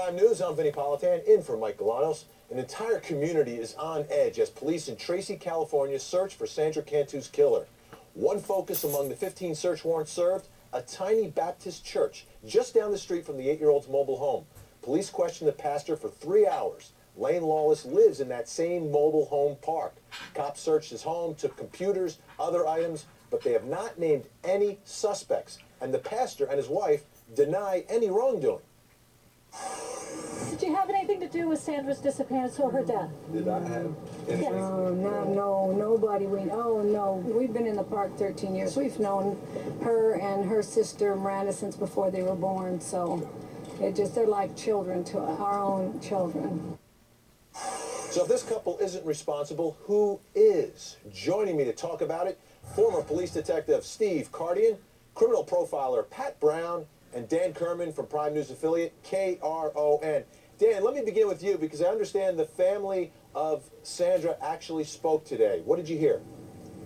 Prime News, I'm Vinny Politan, in for Mike Galanos. An entire community is on edge as police in Tracy, California search for Sandra Cantu's killer. One focus among the 15 search warrants served, a tiny Baptist church just down the street from the 8-year-old's mobile home. Police questioned the pastor for 3 hours. Lane Lawless lives in that same mobile home park. Cops searched his home, took computers, other items, but they have not named any suspects. And the pastor and his wife deny any wrongdoing. Did you have anything to do with Sandra's disappearance or her death? Did I have anything? No, nobody. We've been in the park 13 years. We've known her and her sister Miranda since before they were born, so they're like children to our own children. So if this couple isn't responsible, who is? Joining me to talk about it, former police detective Steve Cardian, criminal profiler Pat Brown, and Dan Kerman from Prime News affiliate KRON. Dan, let me begin with you because I understand the family of Sandra actually spoke today. What did you hear?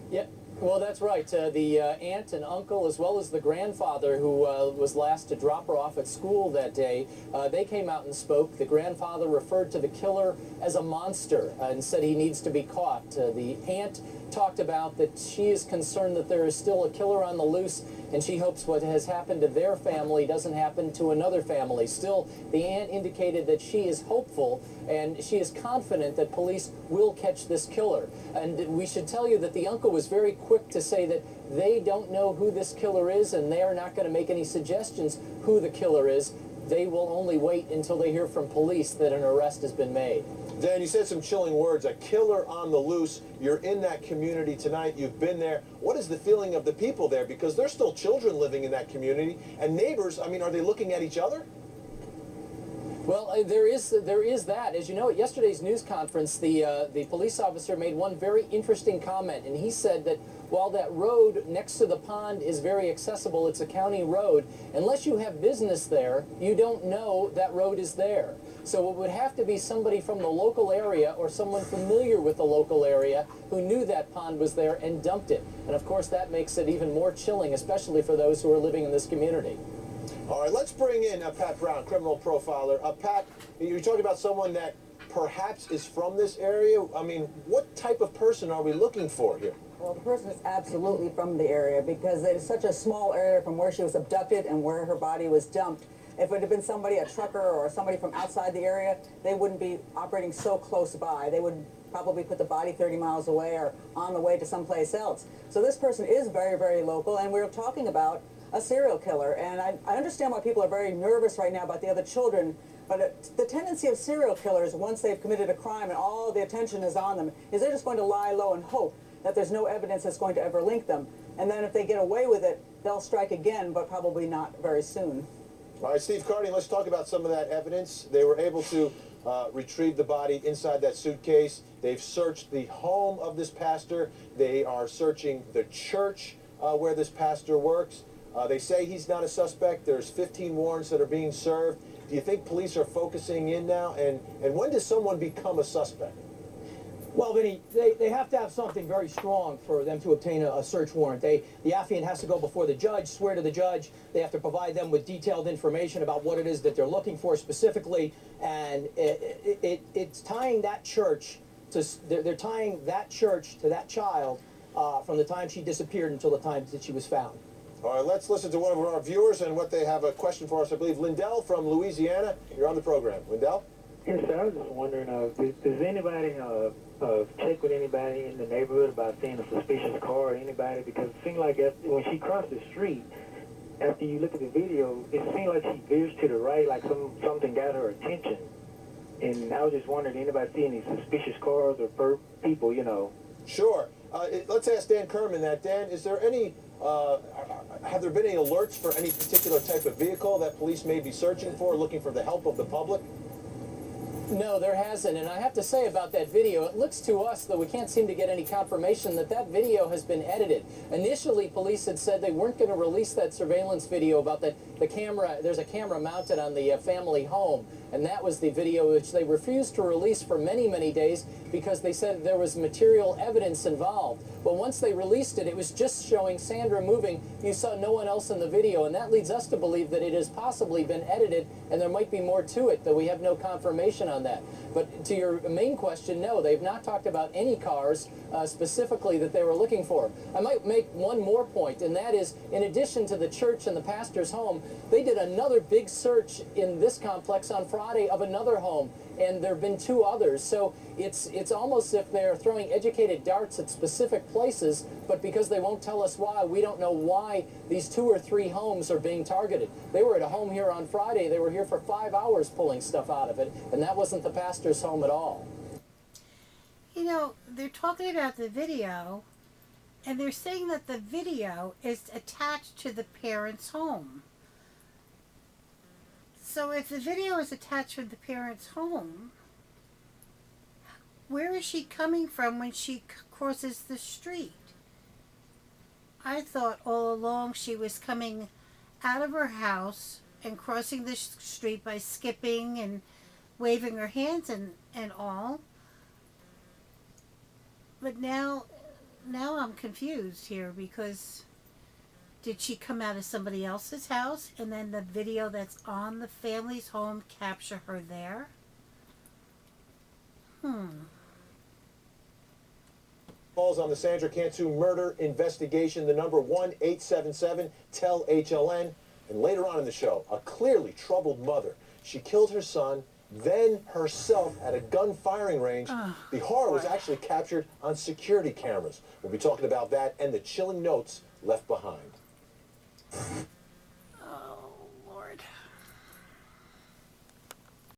Yeah, well, that's right. The aunt and uncle, as well as the grandfather who was last to drop her off at school that day, they came out and spoke. The grandfather referred to the killer as a monster and said he needs to be caught. The aunt talked about that she is concerned that there is still a killer on the loose, and she hopes what has happened to their family doesn't happen to another family. Still, the aunt indicated that she is hopeful and she is confident that police will catch this killer. And we should tell you that the uncle was very quick to say that they don't know who this killer is and they are not going to make any suggestions who the killer is. They will only wait until they hear from police that an arrest has been made. Dan, you said some chilling words, a killer on the loose. You're in that community tonight. You've been there. What is the feeling of the people there? Because there's still children living in that community. And neighbors, I mean, are they looking at each other? Well, there is that. As you know, at yesterday's news conference, the police officer made one very interesting comment, and he said that while that road next to the pond is very accessible, it's a county road, unless you have business there, you don't know that road is there. So it would have to be somebody from the local area or someone familiar with the local area who knew that pond was there and dumped it. And of course, that makes it even more chilling, especially for those who are living in this community. All right, let's bring in Pat Brown, criminal profiler. Pat, you're talking about someone that perhaps is from this area. I mean, what type of person are we looking for here? Well, the person is absolutely from the area because it is such a small area from where she was abducted and where her body was dumped. If it had been somebody, a trucker or somebody from outside the area, they wouldn't be operating so close by. They would probably put the body 30 miles away or on the way to someplace else. So this person is very, very local, and we're talking about a serial killer. And I understand why people are very nervous right now about the other children, but the tendency of serial killers, once they've committed a crime and all the attention is on them, is they're just going to lie low and hope that there's no evidence that's going to ever link them. And then if they get away with it, they'll strike again, but probably not very soon. All right, Steve Cardian, let's talk about some of that evidence. They were able to retrieve the body inside that suitcase. They've searched the home of this pastor. They are searching the church where this pastor works. They say he's not a suspect. There's 15 warrants that are being served. Do you think police are focusing in now? And when does someone become a suspect? Well, Vinny, they have to have something very strong for them to obtain a search warrant. The affiant has to go before the judge, swear to the judge. They have to provide them with detailed information about what it is that they're looking for specifically. And it's tying that church to, they're tying that church to that child from the time she disappeared until the time that she was found. All right, let's listen to one of our viewers and what they have a question for us. I believe Lindell from Louisiana, you're on the program. Lindell? Yes, sir. I was just wondering, does anybody check with anybody in the neighborhood about seeing a suspicious car or anybody? Because it seemed like when she crossed the street, after you look at the video, it seemed like she veers to the right, like something got her attention. And I was just wondering, anybody see any suspicious cars or people, you know? Sure. Let's ask Dan Kerman that. Dan, is there any, have there been any alerts for any particular type of vehicle that police may be searching for, looking for the help of the public? No, there hasn't, and I have to say about that video, it looks to us, though we can't seem to get any confirmation, that that video has been edited. Initially, police had said they weren't going to release that surveillance video about the camera. There's a camera mounted on the family home, and that was the video which they refused to release for many, many days because they said there was material evidence involved. But once they released it, it was just showing Sandra moving. You saw no one else in the video, and that leads us to believe that it has possibly been edited, and there might be more to it, though we have no confirmation on that. But to your main question, no, they've not talked about any cars specifically that they were looking for. I might make one more point, and that is, in addition to the church and the pastor's home, they did another big search in this complex on Friday of another home, and there have been 2 others. So it's almost as if they're throwing educated darts at specific places, but because they won't tell us why, we don't know why these 2 or 3 homes are being targeted. They were at a home here on Friday. They were here for 5 hours pulling stuff out of it, and that wasn't the pastor's home at all. You know, they're talking about the video, and they're saying that the video is attached to the parents' home. So if the video is attached to the parents' home, where is she coming from when she crosses the street? I thought all along she was coming out of her house and crossing the street by skipping and waving her hands and all. But now I'm confused here, because did she come out of somebody else's house and then the video that's on the family's home capture her there? Calls on the Sandra Cantu murder investigation, the number 1-877-TEL-HLN. And later on in the show, a clearly troubled mother. She killed her son, then herself at a gun firing range. The horror was actually captured on security cameras. We'll be talking about that and the chilling notes left behind.